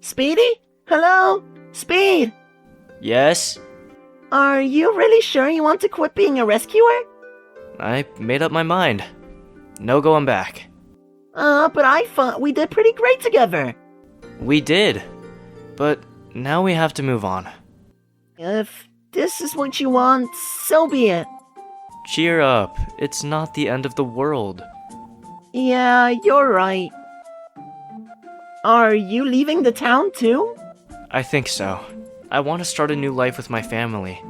Speedy? Hello? Speed! Yes? Are you really sure you want to quit being a rescuer? I made up my mind. No going back. But I thought we did pretty great together. We did. But now we have to move on. If this is what you want, so be it. Cheer up. It's not the end of the world. Yeah, you're right. Are you leaving the town too? I think so. I want to start a new life with my family.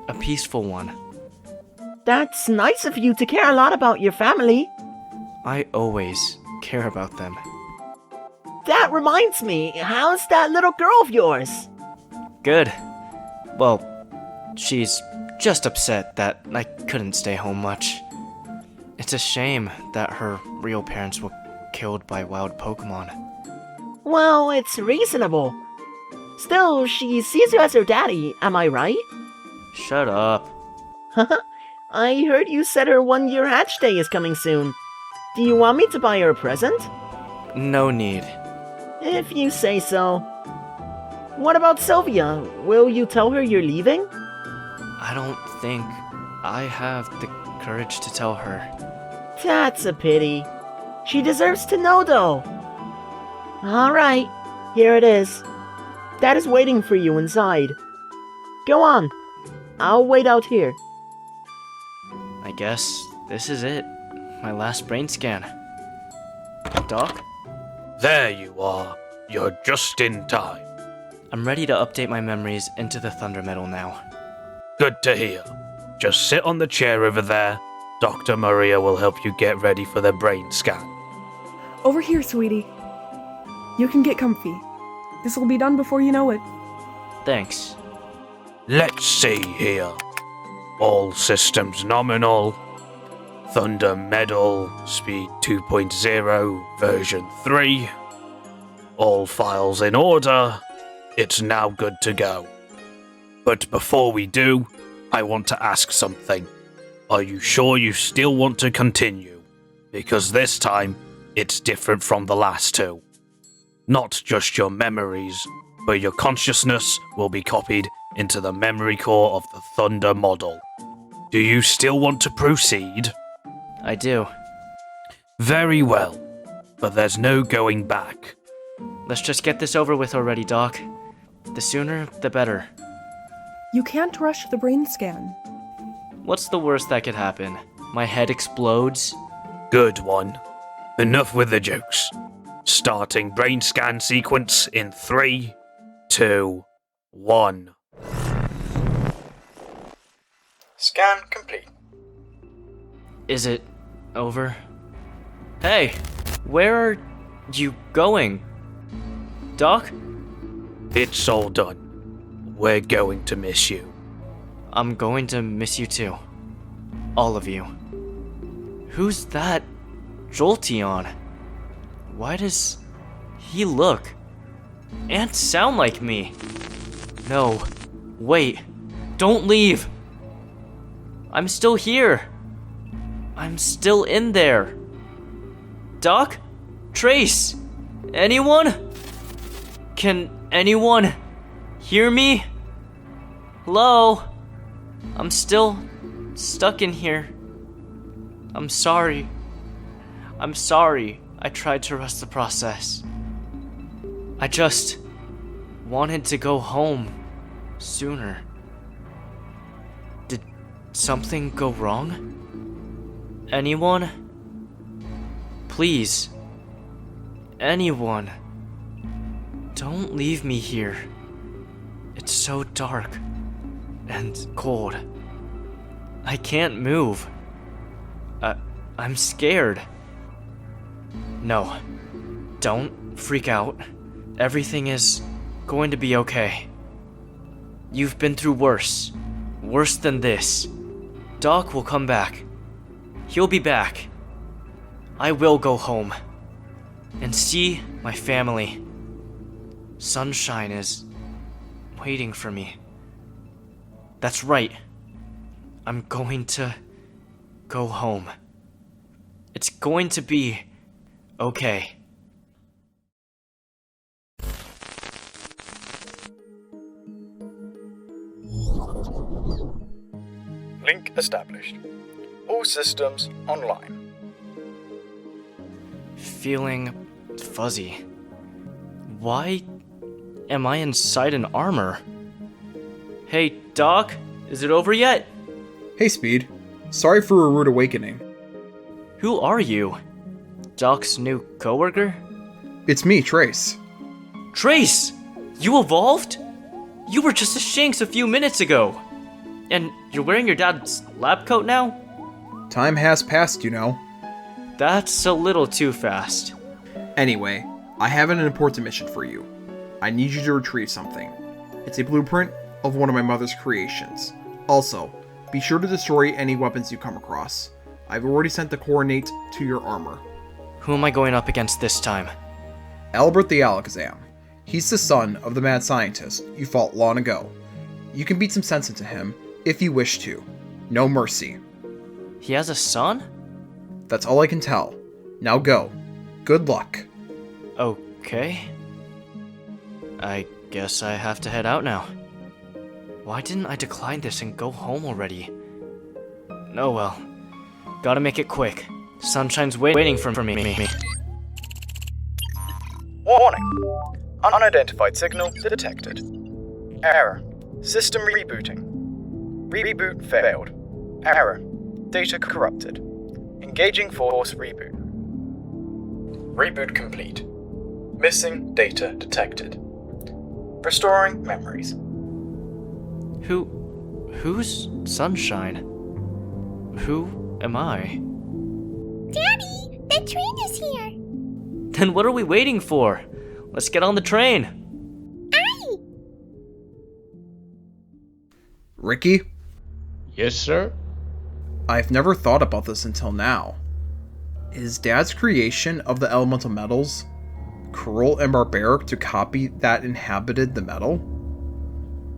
A peaceful one. That's nice of you to care a lot about your family. I always care about them. That reminds me, how's that little girl of yours? Good. Well, she's just upset that I couldn't stay home much. It's a shame that her real parents were killed by wild Pokemon. Well, it's reasonable. Still, she sees you as her daddy, am I right? Shut up. I heard you said her 1-year hatch day is coming soon. Do you want me to buy her a present? No need. If you say so. What about Sylvia? Will you tell her you're leaving? I don't think I have the courage to tell her. That's a pity. She deserves to know, though. Alright, here it is. Dad is waiting for you inside. Go on. I'll wait out here. I guess this is it. My last brain scan. Doc? There you are. You're just in time. I'm ready to update my memories into the Thunder Metal now. Good to hear. Just sit on the chair over there. Dr. Maria will help you get ready for the brain scan. Over here, sweetie. You can get comfy. This will be done before you know it. Thanks. Let's see here. All systems nominal. Thunder Metal, speed 2.0, version 3. All files in order. It's now good to go. But before we do, I want to ask something. Are you sure you still want to continue? Because this time, it's different from the last two. Not just your memories, but your consciousness will be copied into the memory core of the Thunder model. Do you still want to proceed? I do. Very well, but there's no going back. Let's just get this over with already, Doc. The sooner, the better. You can't rush the brain scan. What's the worst that could happen? My head explodes? Good one. Enough with the jokes. Starting brain scan sequence in 3, 2, 1. Scan complete. Is it over? Hey, where are you going? Doc? It's all done. We're going to miss you. I'm going to miss you too. All of you. Who's that Jolteon? Why does he look and sound like me? No, wait, don't leave. I'm still here. I'm still in there. Doc? Trace? Anyone? Can anyone hear me? Hello? I'm still stuck in here. I'm sorry. I'm sorry I tried to rush the process. I just wanted to go home sooner. Did something go wrong? Anyone? Please. Anyone. Don't leave me here. It's so dark and cold. I can't move. I'm scared. No, don't freak out. Everything is going to be okay. You've been through worse than this. Doc will come back. He'll be back. I will go home and see my family. Sunshine is waiting for me. That's right. I'm going to go home. It's going to be okay. established. All systems online. Feeling fuzzy. Why am I inside an armor? Hey, Doc, is it over yet? Hey, Speed. Sorry for a rude awakening. Who are you? Doc's new coworker? It's me, Trace. Trace! You evolved? You were just a Shinx a few minutes ago. And you're wearing your dad's lab coat now? Time has passed, you know. That's a little too fast. Anyway, I have an important mission for you. I need you to retrieve something. It's a blueprint of one of my mother's creations. Also, be sure to destroy any weapons you come across. I've already sent the coordinate to your armor. Who am I going up against this time? Albert the Alakazam. He's the son of the mad scientist you fought long ago. You can beat some sense into him, if you wish to. No mercy. He has a son? That's all I can tell. Now go. Good luck. Okay. I guess I have to head out now. Why didn't I decline this and go home already? Oh well. Gotta make it quick. Sunshine's waiting for me. Warning! Unidentified signal detected. Error. System rebooting. Reboot failed. Error. Data corrupted. Engaging force reboot. Reboot complete. Missing data detected. Restoring memories. Who's Sunshine? Who am I? Daddy, the train is here. Then what are we waiting for? Let's get on the train. Aye. Ricky? Yes, sir? I've never thought about this until now. Is Dad's creation of the elemental metals cruel and barbaric to copy that inhabited the metal?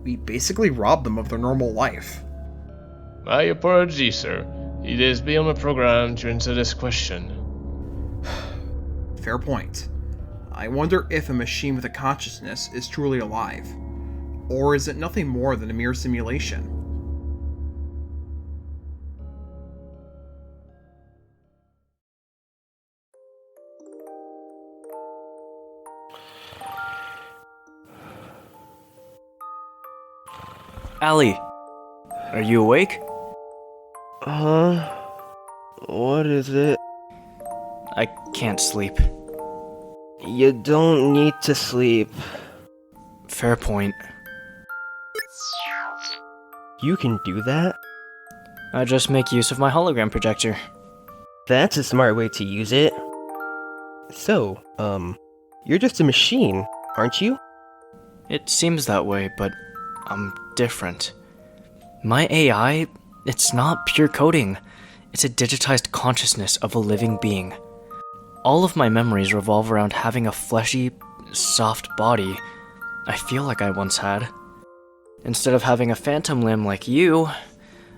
We basically robbed them of their normal life. My apologies, sir. It is beyond my program to answer this question. Fair point. I wonder if a machine with a consciousness is truly alive. Or is it nothing more than a mere simulation? Allie, are you awake? Huh? What is it? I can't sleep. You don't need to sleep. Fair point. You can do that? I just make use of my hologram projector. That's a smart way to use it. So, you're just a machine, aren't you? It seems that way, but I'm different. My AI, it's not pure coding. It's a digitized consciousness of a living being. All of my memories revolve around having a fleshy, soft body I feel like I once had. Instead of having a phantom limb like you,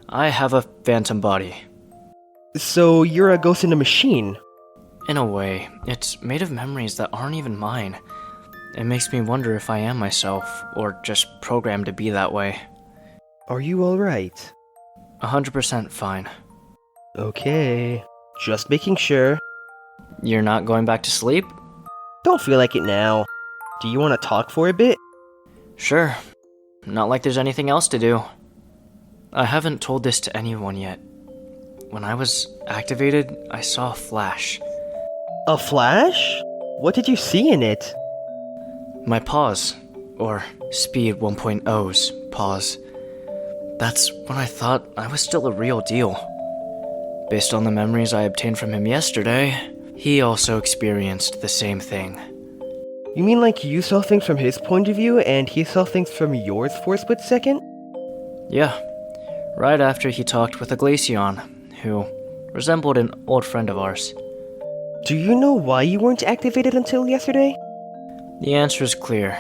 I have a phantom body. So you're a ghost in a machine? In a way, it's made of memories that aren't even mine. It makes me wonder if I am myself, or just programmed to be that way. Are you alright? 100% fine. Okay, just making sure. You're not going back to sleep? Don't feel like it now. Do you want to talk for a bit? Sure. Not like there's anything else to do. I haven't told this to anyone yet. When I was activated, I saw a flash. A flash? What did you see in it? My pause, or Speed 1.0's pause. That's when I thought I was still a real deal. Based on the memories I obtained from him yesterday, he also experienced the same thing. You mean like you saw things from his point of view and he saw things from yours for a split second? Yeah, right after he talked with a Glaceon, who resembled an old friend of ours. Do you know why you weren't activated until yesterday? The answer is clear.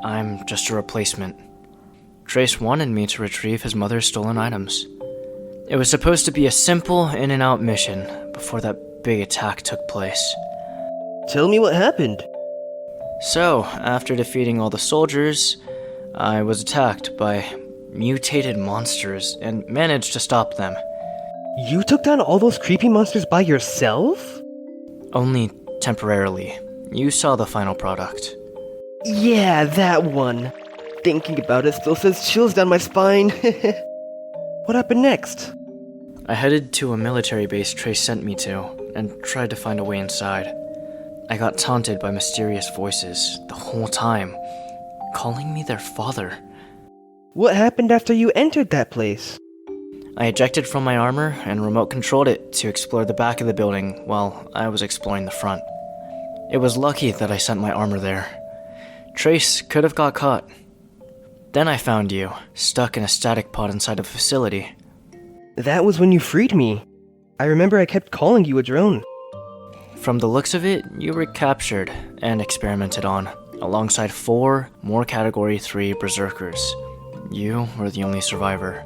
I'm just a replacement. Trace wanted me to retrieve his mother's stolen items. It was supposed to be a simple in-and-out mission before that big attack took place. Tell me what happened. So, after defeating all the soldiers, I was attacked by mutated monsters and managed to stop them. You took down all those creepy monsters by yourself? Only temporarily. You saw the final product. Yeah, that one. Thinking about it still sends chills down my spine. What happened next? I headed to a military base Trace sent me to, and tried to find a way inside. I got taunted by mysterious voices the whole time, calling me their father. What happened after you entered that place? I ejected from my armor and remote controlled it to explore the back of the building while I was exploring the front. It was lucky that I sent my armor there. Trace could have got caught. Then I found you, stuck in a static pod inside a facility. That was when you freed me. I remember I kept calling you a drone. From the looks of it, you were captured and experimented on, alongside 4 more Category 3 Berserkers. You were the only survivor.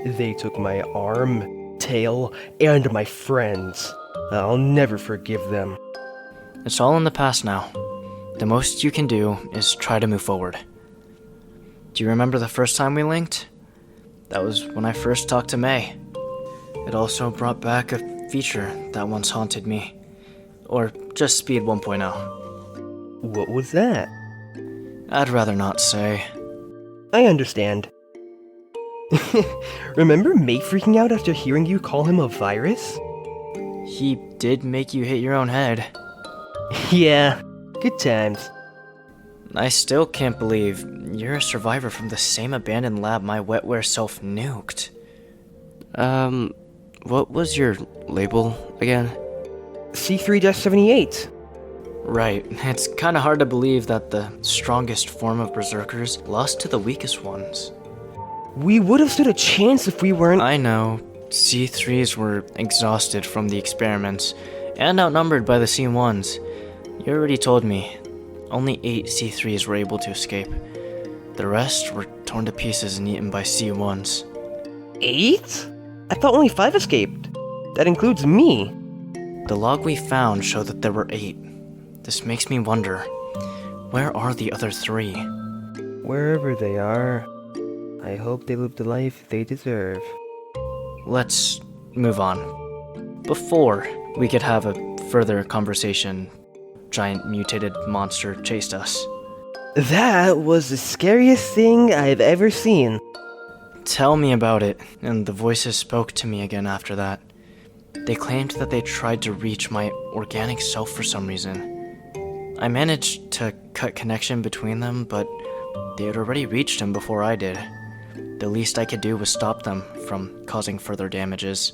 They took my arm, tail, and my friends. I'll never forgive them. It's all in the past now. The most you can do is try to move forward. Do you remember the first time we linked? That was when I first talked to May. It also brought back a feature that once haunted me. Or just Speed 1.0. What was that? I'd rather not say. I understand. Remember May freaking out after hearing you call him a virus? He did make you hit your own head. Yeah, good times. I still can't believe you're a survivor from the same abandoned lab my wetware self nuked. What was your label again? C3-78. Right, it's kinda hard to believe that the strongest form of berserkers lost to the weakest ones. We would have stood a chance if we weren't— I know. C3s were exhausted from the experiments, and outnumbered by the C1s. You already told me. Only 8 C3s were able to escape. The rest were torn to pieces and eaten by C1s. 8? I thought only 5 escaped. That includes me. The log we found showed that there were 8. This makes me wonder, where are the other 3? Wherever they are, I hope they live the life they deserve. Let's move on. Before we could have a further conversation, giant mutated monster chased us. That was the scariest thing I've ever seen. Tell me about it, and the voices spoke to me again after that. They claimed that they tried to reach my organic self for some reason. I managed to cut connection between them, but they had already reached him before I did. The least I could do was stop them from causing further damages.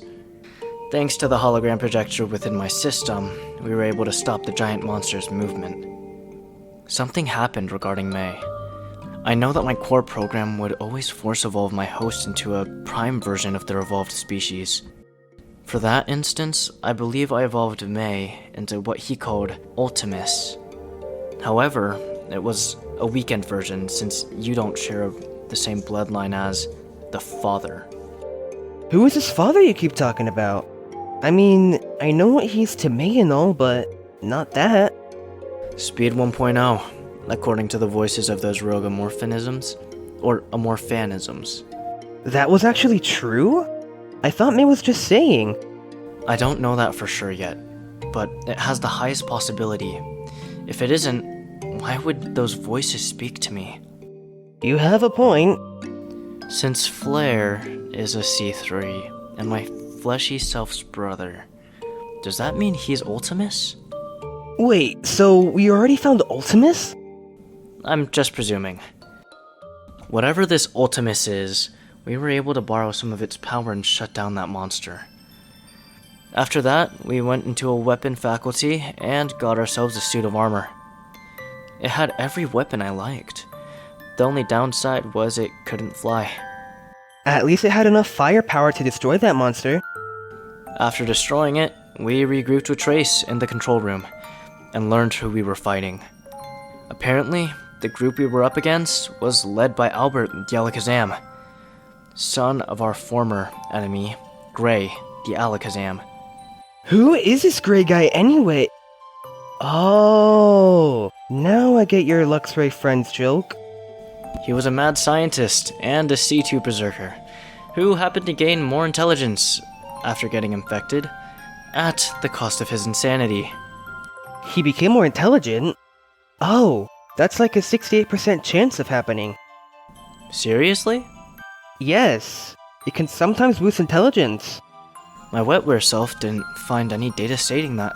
Thanks to the hologram projector within my system, we were able to stop the giant monster's movement. Something happened regarding May. I know that my core program would always force evolve my host into a prime version of their evolved species. For that instance, I believe I evolved May into what he called Ultimus. However, it was a weakened version since you don't share the same bloodline as the father. Who is this father you keep talking about? I mean, I know what he's to May and all, but not that. Speed 1.0, according to the voices of those rogue amorphinisms, or amorphanisms. That was actually true? I thought May was just saying. I don't know that for sure yet, but it has the highest possibility. If it isn't, why would those voices speak to me? You have a point. Since Flare is a C3, and my fleshy self's brother, does that mean he's Ultimus? Wait, so we already found Ultimus? I'm just presuming. Whatever this Ultimus is, we were able to borrow some of its power and shut down that monster. After that, we went into a weapon faculty and got ourselves a suit of armor. It had every weapon I liked. The only downside was it couldn't fly. At least it had enough firepower to destroy that monster. After destroying it, we regrouped with Trace in the control room and learned who we were fighting. Apparently, the group we were up against was led by Albert the Alakazam, son of our former enemy, Gray the Alakazam. Who is this gray guy anyway? Oh, now I get your Luxray friends joke. He was a mad scientist and a C2 berserker, who happened to gain more intelligence after getting infected, at the cost of his insanity. He became more intelligent? Oh, that's like a 68% chance of happening. Seriously? Yes, it can sometimes boost intelligence. My wetware self didn't find any data stating that.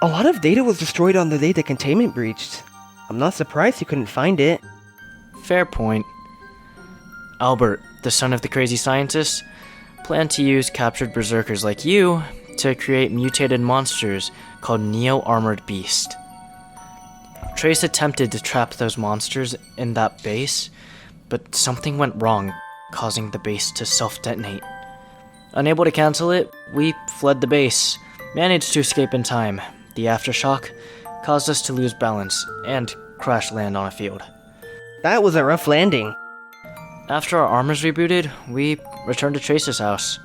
A lot of data was destroyed on the day the containment breached. I'm not surprised you couldn't find it. Fair point. Albert, the son of the crazy scientist, planned to use captured berserkers like you to create mutated monsters called Neo-Armored Beast. Trace attempted to trap those monsters in that base, but something went wrong, causing the base to self-detonate. Unable to cancel it, we fled the base, managed to escape in time. The aftershock caused us to lose balance and crash land on a field. That was a rough landing. After our armors rebooted, we returned to Trace's house.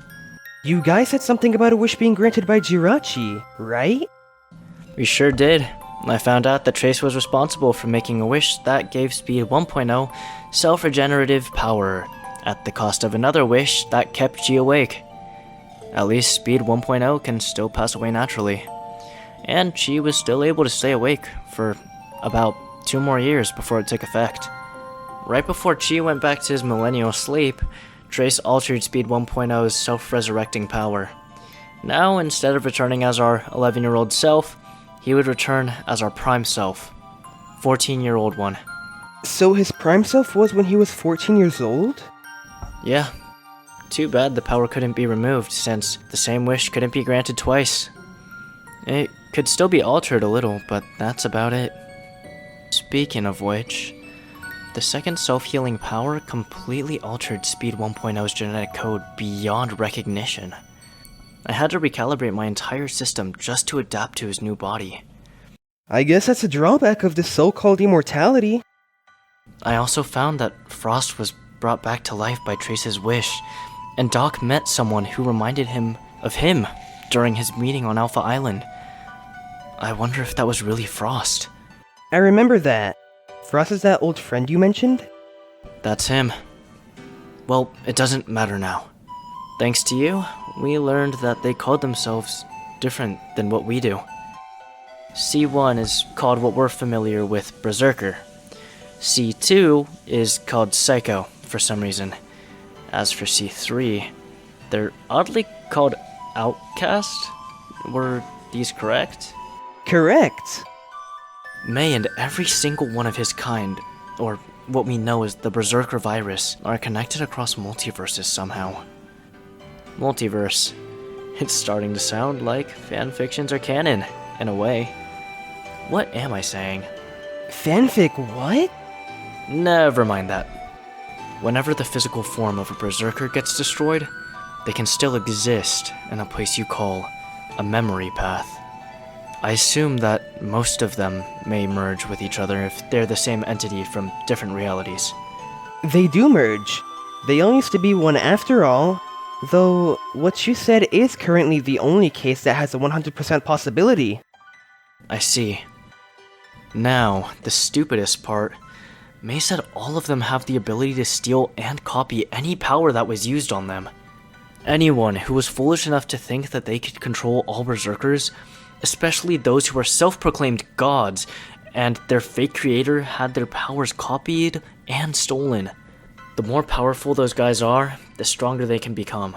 You guys said something about a wish being granted by Jirachi, right? We sure did. I found out that Trace was responsible for making a wish that gave Speed 1.0 self-regenerative power, at the cost of another wish that kept G awake. At least Speed 1.0 can still pass away naturally. And she was still able to stay awake for about 2 more years before it took effect. Right before Chi went back to his millennial sleep, Trace altered Speed 1.0's self-resurrecting power. Now, instead of returning as our 11-year-old self, he would return as our prime self, 14-year-old one. So his prime self was when he was 14 years old? Yeah. Too bad the power couldn't be removed, since the same wish couldn't be granted twice. It could still be altered a little, but that's about it. Speaking of which, the second self-healing power completely altered Speed 1.0's genetic code beyond recognition. I had to recalibrate my entire system just to adapt to his new body. I guess that's a drawback of this so-called immortality. I also found that Frost was brought back to life by Trace's wish, and Doc met someone who reminded him of him during his meeting on Alpha Island. I wonder if that was really Frost. I remember that. Frost is that old friend you mentioned? That's him. Well, it doesn't matter now. Thanks to you, we learned that they called themselves different than what we do. C1 is called what we're familiar with, Berserker. C2 is called Psycho, for some reason. As for C3, they're oddly called Outcast? Were these correct? Correct. May and every single one of his kind, or what we know as the Berserker virus, are connected across multiverses somehow. Multiverse. It's starting to sound like fanfictions are canon, in a way. What am I saying? Fanfic what? Never mind that. Whenever the physical form of a berserker gets destroyed, they can still exist in a place you call a memory path. I assume that most of them may merge with each other if they're the same entity from different realities. They do merge. They all used to be one after all. Though, what you said is currently the only case that has a 100% possibility. I see. Now, the stupidest part. May said all of them have the ability to steal and copy any power that was used on them. Anyone who was foolish enough to think that they could control all berserkers, especially those who are self-proclaimed gods, and their fake creator had their powers copied and stolen. The more powerful those guys are, the stronger they can become.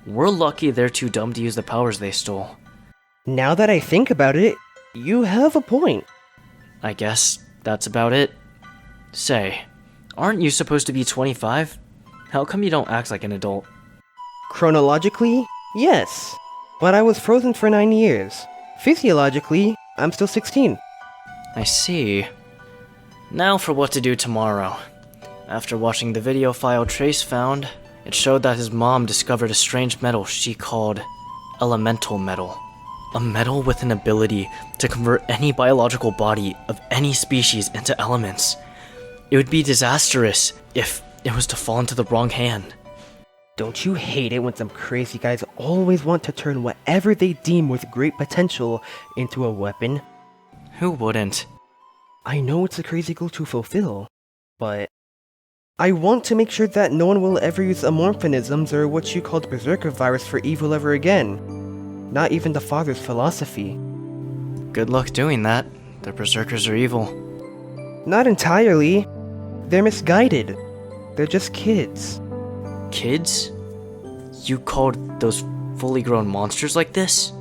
We're lucky they're too dumb to use the powers they stole. Now that I think about it, you have a point. I guess that's about it. Say, aren't you supposed to be 25? How come you don't act like an adult? Chronologically, yes. But I was frozen for 9 years. Physiologically, I'm still 16. I see. Now for what to do tomorrow. After watching the video file Trace found, it showed that his mom discovered a strange metal she called elemental metal. A metal with an ability to convert any biological body of any species into elements. It would be disastrous if it was to fall into the wrong hand. Don't you hate it when some crazy guys always want to turn whatever they deem with great potential into a weapon? Who wouldn't? I know it's a crazy goal to fulfill, but I want to make sure that no one will ever use amorphinisms or what you called berserker virus for evil ever again. Not even the father's philosophy. Good luck doing that. The berserkers are evil. Not entirely. They're misguided. They're just kids. Kids? You called those fully grown monsters like this?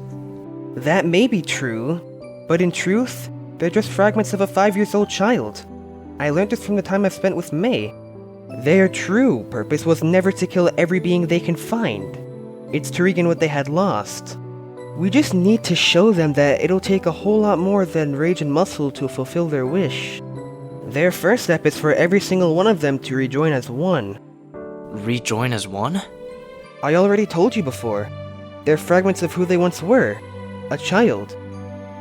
That may be true, but in truth, they're just fragments of a 5-year-old child. I learned this from the time I've spent with May. Their true purpose was never to kill every being they can find. It's to regain what they had lost. We just need to show them that it'll take a whole lot more than rage and muscle to fulfill their wish. Their first step is for every single one of them to rejoin as one. Rejoin as one? I already told you before. They're fragments of who they once were. A child.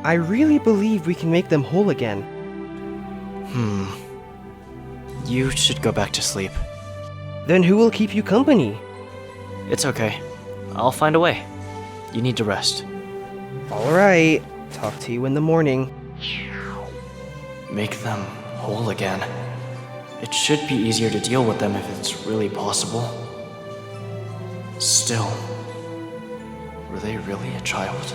I really believe we can make them whole again. You should go back to sleep. Then who will keep you company? It's okay. I'll find a way. You need to rest. Alright, talk to you in the morning. Make them whole again. It should be easier to deal with them if it's really possible. Still, were they really a child?